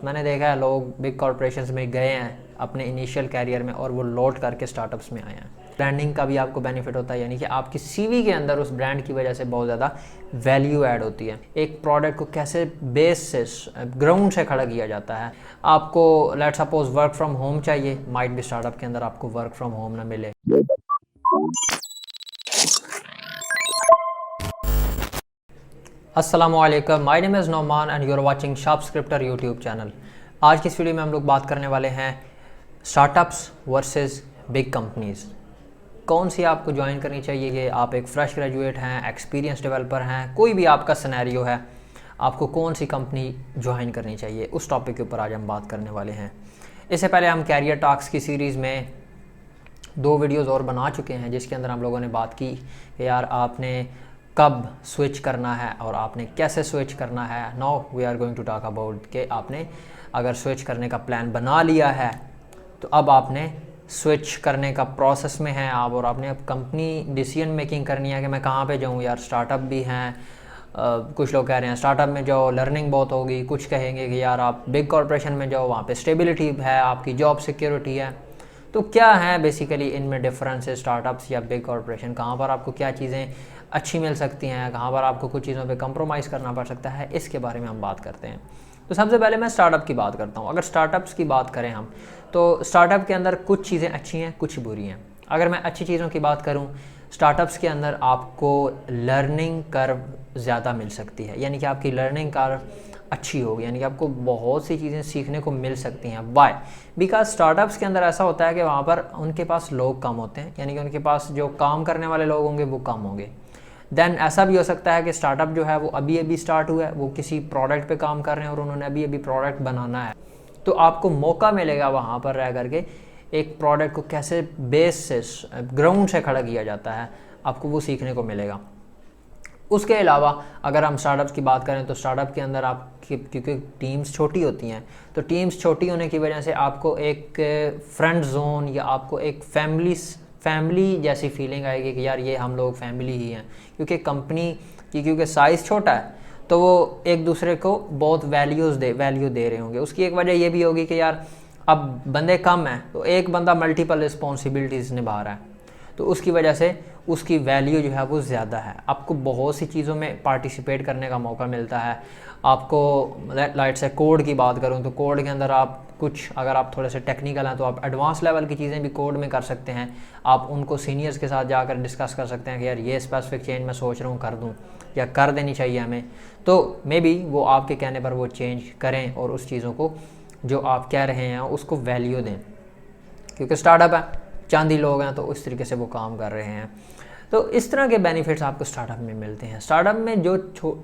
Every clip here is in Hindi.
मैंने देखा है लोग बिग कॉरपोरेशंस में गए हैं अपने इनिशियल कैरियर में और वो लौट करके स्टार्टअप्स में आए हैं। ब्रांडिंग का भी आपको बेनिफिट होता है, यानी कि आपकी सीवी के अंदर उस ब्रांड की वजह से बहुत ज़्यादा वैल्यू ऐड होती है। एक प्रोडक्ट को कैसे बेस से ग्राउंड से खड़ा किया जाता है। आपको let suppose work from home चाहिए, माइट भी स्टार्टअप के अंदर आपको वर्क फ्रॉम होम ना मिले। अस्सलामुअलैकुम, my name is Noman and you are watching Sharp Scripter YouTube channel. आज की इस वीडियो में हम लोग बात करने वाले हैं स्टार्टअप्स वर्सेस बिग कंपनीज़। कौन सी आपको ज्वाइन करनी चाहिए। ये आप एक फ्रेश ग्रेजुएट हैं, एक्सपीरियंस डेवलपर हैं, कोई भी आपका सिनेरियो है, आपको कौन सी कंपनी ज्वाइन करनी चाहिए, उस टॉपिक के ऊपर आज हम बात करने वाले हैं। इससे पहले हम कैरियर टॉक्स की सीरीज़ में 2 वीडियोज़ और बना चुके हैं, जिसके अंदर हम लोगों ने बात की कि यार आपने कब स्विच करना है और आपने कैसे स्विच करना है। Now we are going to talk about कि आपने अगर स्विच करने का प्लान बना लिया है तो अब आपने स्विच करने का प्रोसेस में हैं आप, और आपने अब कंपनी डिसीजन मेकिंग करनी है कि मैं कहाँ पे जाऊँ। यार स्टार्टअप भी हैं, कुछ लोग कह रहे हैं स्टार्टअप में जाओ लर्निंग बहुत होगी, कुछ कहेंगे कि यार आप बिग कॉरपोरेशन में जाओ, वहाँ पे स्टेबिलिटी है, आपकी जॉब सिक्योरिटी है। तो क्या है बेसिकली इनमें डिफरेंस है स्टार्टअप्स या बिग कॉरपोरेशन, कहाँ पर आपको क्या चीज़ें अच्छी मिल सकती हैं, कहाँ पर आपको कुछ चीज़ों पे कंप्रोमाइज़ करना पड़ सकता है, इसके बारे में हम बात करते हैं। तो सबसे पहले मैं स्टार्टअप की बात करता हूँ। अगर स्टार्टअप्स की बात करें हम, तो स्टार्टअप के अंदर कुछ चीज़ें अच्छी हैं, कुछ बुरी हैं। अगर मैं अच्छी चीज़ों की बात करूँ, स्टार्टअप्स के अंदर आपको लर्निंग कर्व ज़्यादा मिल सकती है, यानी कि आपकी लर्निंग कर्व अच्छी होगी, यानी कि आपको बहुत सी चीज़ें सीखने को मिल सकती हैं। वाई? बिकॉज स्टार्टअप्स के अंदर ऐसा होता है कि वहाँ पर उनके पास लोग कम होते हैं, यानी कि उनके पास जो काम करने वाले लोग होंगे वो कम होंगे। देन ऐसा भी हो सकता है कि स्टार्टअप जो है वो अभी अभी स्टार्ट हुआ है, वो किसी प्रोडक्ट पे काम कर रहे हैं और उन्होंने अभी अभी प्रोडक्ट बनाना है, तो आपको मौका मिलेगा वहाँ पर रह करके एक प्रोडक्ट को कैसे बेस से ग्राउंड से खड़ा किया जाता है, आपको वो सीखने को मिलेगा। उसके अलावा अगर हम स्टार्टअप्स की बात करें तो स्टार्टअप के अंदर आपकी क्योंकि टीम्स छोटी होती हैं, तो टीम्स छोटी होने की वजह से आपको एक फ्रेंड जोन या आपको एक फैमिली जैसी फीलिंग आएगी कि यार ये हम लोग फैमिली ही हैं, क्योंकि कंपनी की क्योंकि साइज़ छोटा है तो वो एक दूसरे को बहुत वैल्यू दे रहे होंगे। उसकी एक वजह ये भी होगी कि यार अब बंदे कम हैं तो एक बंदा मल्टीपल रिस्पॉन्सिबिलिटीज़ निभा रहा है, तो उसकी वजह से उसकी वैल्यू जो है वो ज़्यादा है। आपको बहुत सी चीज़ों में पार्टिसिपेट करने का मौका मिलता है। आपको लाइट से कोड की बात करूँ तो कोड के अंदर आप कुछ अगर आप थोड़े से टेक्निकल हैं तो आप एडवांस लेवल की चीज़ें भी कोड में कर सकते हैं। आप उनको सीनियर्स के साथ जाकर डिस्कस कर सकते हैं कि यार ये स्पेसिफिक चेंज मैं सोच रहा हूँ कर दूँ या कर देनी चाहिए हमें, तो मे बी वो आपके कहने पर वो चेंज करें और उस चीज़ों को जो आप कह रहे हैं उसको वैल्यू दें, क्योंकि स्टार्टअप है, चांदी लोग हैं, तो उस तरीके से वो काम कर रहे हैं। तो इस तरह के बेनिफिट्स आपको स्टार्टअप में मिलते हैं। स्टार्टअप में जो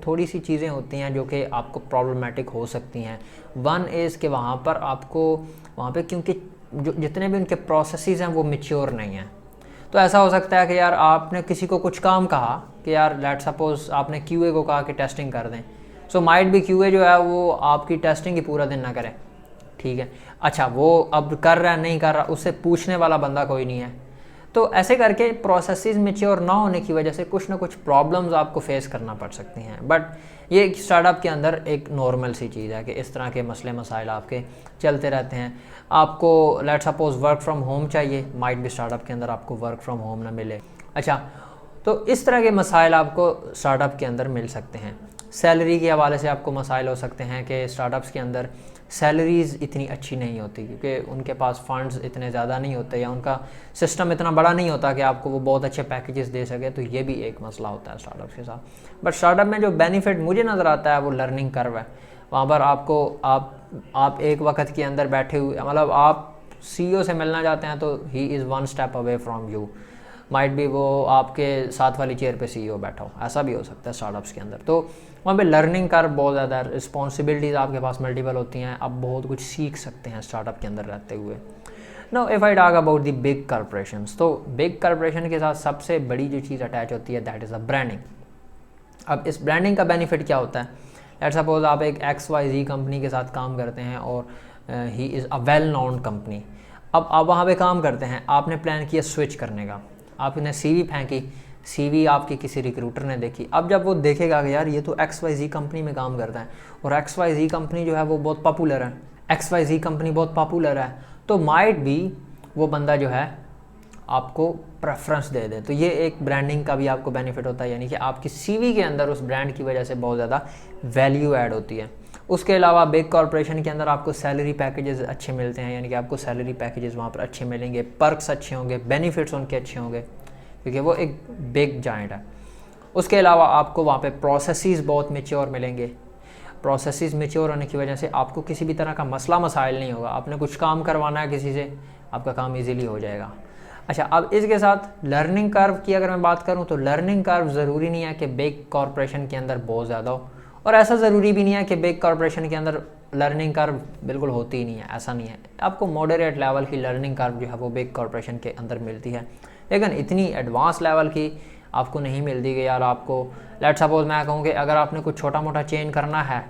थोड़ी सी चीज़ें होती हैं जो कि आपको प्रॉब्लमेटिक हो सकती हैं, वन इज़ कि वहाँ पे क्योंकि जो जितने भी उनके प्रोसेसेस हैं वो मैच्योर नहीं हैं। तो ऐसा हो सकता है कि यार आपने किसी को कुछ काम कहा कि यार लेट सपोज आपने क्यूए को कहा कि टेस्टिंग कर दें, सो माइट भी क्यूए जो है वो आपकी टेस्टिंग ही पूरा दिन ना करे, ठीक है। अच्छा वो अब कर रहा है नहीं कर रहा, उससे पूछने वाला बंदा कोई नहीं है। तो ऐसे करके प्रोसेसेस मैच्योर ना होने की वजह से कुछ ना कुछ प्रॉब्लम्स आपको फेस करना पड़ सकती हैं। बट ये स्टार्टअप के अंदर एक नॉर्मल सी चीज़ है कि इस तरह के मसले मसाइल आपके चलते रहते हैं। आपको let suppose work from home चाहिए, माइट भी स्टार्टअप के अंदर आपको वर्क फ्रॉम होम ना मिले। अच्छा, तो इस तरह के मसाइल आपको स्टार्टअप के अंदर मिल सकते हैं। सैलरी के हवाले से आपको मसाइल हो सकते हैं कि स्टार्टअप्स के अंदर सैलरीज़ इतनी अच्छी नहीं होती, क्योंकि उनके पास फंड्स इतने ज़्यादा नहीं होते या उनका सिस्टम इतना बड़ा नहीं होता कि आपको वो बहुत अच्छे पैकेजेस दे सके। तो ये भी एक मसला होता है स्टार्टअप्स के साथ। बट स्टार्टअप में जो बेनिफिट मुझे नज़र आता है वो लर्निंग कर्व है। वहाँ पर आपको आप एक वक्त के अंदर बैठे हुए, मतलब आप CEO से मिलना चाहते हैं तो he is 1 step away from you, might भी वो आपके साथ वाली चेयर पे CEO बैठा हो, ऐसा भी हो सकता है स्टार्टअप्स के अंदर। तो वहाँ पे लर्निंग कर बहुत ज़्यादा, रिस्पॉन्सिबिलिटीज़ आपके पास मल्टीपल होती हैं, आप बहुत कुछ सीख सकते हैं स्टार्टअप के अंदर रहते हुए। Now if I talk about the big corporations, तो बिग कॉरपोरेशन के साथ सबसे बड़ी जो चीज़ अटैच होती है दैट इज़ अ ब्रांडिंग। अब इस ब्रांडिंग का बेनिफिट क्या होता है? लेट सपोज आप एक XYZ कंपनी के साथ काम करते हैं और he is a well known company. अब आप वहाँ पे काम करते हैं, आपने प्लान किया स्विच करने का, आपने CV फेंकी, CV आपकी किसी रिक्रूटर ने देखी। अब जब वो देखेगा कि यार ये तो XYZ कंपनी में काम करता है और XYZ कंपनी जो है वो बहुत पॉपुलर है, XYZ कंपनी बहुत पॉपुलर है, तो माइट भी वो बंदा जो है आपको प्रेफरेंस दे दे। तो ये एक ब्रांडिंग का भी आपको बेनिफिट होता है, यानी कि आपकी CV के अंदर उस ब्रांड की वजह से बहुत ज़्यादा वैल्यू ऐड होती है। उसके अलावा बिग कॉर्पोरेशन के अंदर आपको सैलरी पैकेजेस अच्छे मिलते हैं, यानी कि आपको सैलरी पैकेजेस वहाँ पर अच्छे मिलेंगे, पर्क्स अच्छे होंगे, बेनिफिट्स उनके अच्छे होंगे, क्योंकि वो एक बिग जाइंट है। उसके अलावा आपको वहाँ पे प्रोसेसेस बहुत मैच्योर मिलेंगे। प्रोसेसेस मैच्योर होने की वजह से आपको किसी भी तरह का मसला मसाइल नहीं होगा। आपने कुछ काम करवाना है किसी से, आपका काम इजीली हो जाएगा। अच्छा, अब इसके साथ लर्निंग कर्व की अगर मैं बात करूँ तो लर्निंग कर्व ज़रूरी नहीं है कि बिग कॉर्पोरेशन के अंदर बहुत ज़्यादा हो, और ऐसा ज़रूरी भी नहीं है कि बिग कॉर्पोरेशन के अंदर लर्निंग कर्व बिल्कुल होती ही नहीं है, ऐसा नहीं है। आपको मॉडरेट लेवल की लर्निंग कर्व जो है वो बिग कॉर्पोरेशन के अंदर मिलती है, लेकिन इतनी एडवांस लेवल की आपको नहीं मिलती कि यार आपको, लेट्स सपोज मैं कहूँ कि अगर आपने कुछ छोटा मोटा चेंज करना है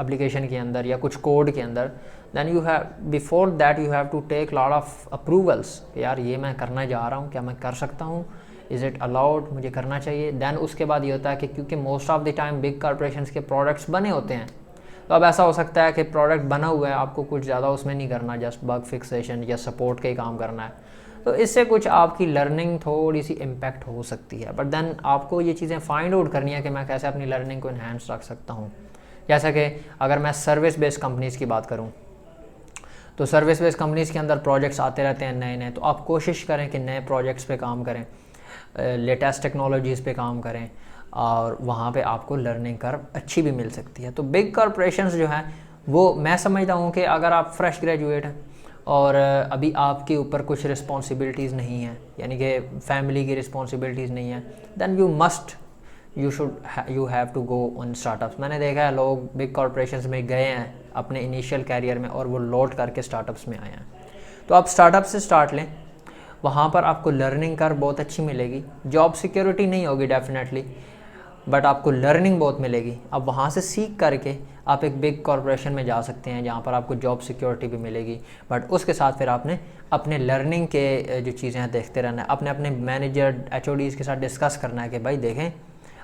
एप्लीकेशन के अंदर या कुछ कोड के अंदर, then you have before that you have to take lot of approvals, यार ये मैं करना जा रहा हूँ, क्या मैं कर सकता हूँ, इज़ इट अलाउड, मुझे करना चाहिए। देन उसके बाद ये होता है कि क्योंकि most of the time big corporations के प्रोडक्ट्स बने होते हैं, तो अब ऐसा हो सकता है कि प्रोडक्ट बना हुआ है, आपको कुछ ज़्यादा उसमें नहीं करना, जस्ट बग फिक्सेशन या सपोर्ट का ही काम करना है, तो इससे कुछ आपकी लर्निंग थोड़ी सी इम्पैक्ट हो सकती है। बट देन आपको ये चीज़ें फाइंड आउट करनी है कि मैं कैसे अपनी लर्निंग को इन्हांस रख सकता हूँ। जैसा कि अगर मैं सर्विस बेस्ड कंपनीज़ की बात करूँ, तो सर्विस बेस्ड कंपनीज़ के अंदर प्रोजेक्ट्स आते रहते हैं नए नए, तो आप कोशिश करें कि नए प्रोजेक्ट्स पे काम करें, लेटेस्ट टेक्नोलॉजीज़ पे काम करें, और वहाँ पे आपको लर्निंग कर्व अच्छी भी मिल सकती है। तो बिग कॉर्पोरेशंस जो हैं वो मैं समझता हूँ कि अगर आप फ्रेश ग्रेजुएट हैं और अभी आपके ऊपर कुछ रिस्पॉन्सिबिलिटीज़ नहीं हैं, यानी कि फैमिली की रिस्पॉन्सिबिलिटीज़ नहीं है, then you have to go on startups. मैंने देखा है लोग बिग कॉर्पोरेशंस में गए हैं अपने इनिशियल कैरियर में और वो लौट करके स्टार्टअप्स में आए हैं। तो आप स्टार्टअप से स्टार्ट लें, वहाँ पर आपको लर्निंग कर्व बहुत अच्छी मिलेगी। जॉब सिक्योरिटी नहीं होगी डेफिनेटली, बट आपको लर्निंग बहुत मिलेगी। अब वहाँ से सीख करके आप एक बिग कॉर्पोरेशन में जा सकते हैं जहाँ पर आपको जॉब सिक्योरिटी भी मिलेगी, बट उसके साथ फिर आपने अपने लर्निंग के जो चीज़ें हैं देखते रहना है। अपने अपने मैनेजर HODs के साथ डिस्कस करना है कि भाई देखें,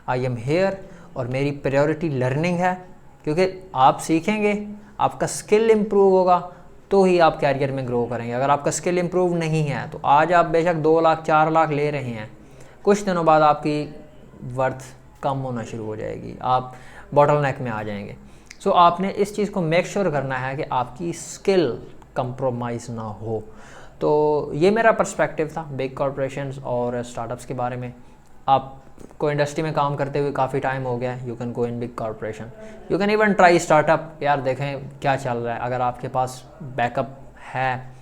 आई एम हेयर और मेरी प्रायोरिटी लर्निंग है, क्योंकि आप सीखेंगे, आपका स्किल इम्प्रूव होगा तो ही आप कैरियर में ग्रो करेंगे। अगर आपका स्किल इम्प्रूव नहीं है तो आज आप बेशक 2 लाख 4 लाख ले रहे हैं, कुछ दिनों बाद आपकी वर्थ कम होना शुरू हो जाएगी, आप बॉटलनेक में आ जाएंगे। सो आपने इस चीज़ को मेक श्योर करना है कि आपकी स्किल कंप्रोमाइज़ ना हो। तो ये मेरा पर्सपेक्टिव था बिग कॉर्पोरेशंस और स्टार्टअप्स के बारे में। आपको इंडस्ट्री में काम करते हुए काफ़ी टाइम हो गया, you can go in big corporation, you can even try startup, यार देखें क्या चल रहा है। अगर आपके पास बैकअप है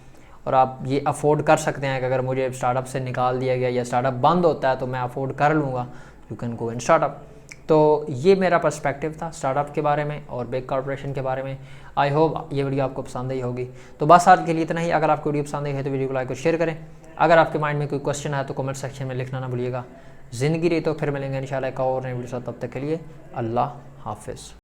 और आप ये अफोर्ड कर सकते हैं कि अगर मुझे स्टार्टअप से निकाल दिया गया या स्टार्टअप बंद होता है तो मैं अफोर्ड कर लूँगा, you can go in startup. तो ये मेरा पर्सपेक्टिव था स्टार्टअप के बारे में और बिग कॉर्पोरेशन के बारे में। आई होप ये वीडियो आपको पसंद आई होगी। तो बस आज के लिए इतना ही। अगर आपको वीडियो पसंद आई है तो वीडियो को लाइक और शेयर करें। अगर आपके माइंड में कोई क्वेश्चन है तो कमेंट सेक्शन में लिखना ना भूलिएगा। ज़िंदगी रही तो फिर मिलेंगे इंशाल्लाह एक और नई वीडियो साथ, तब तक के लिए अल्लाह हाफिज़।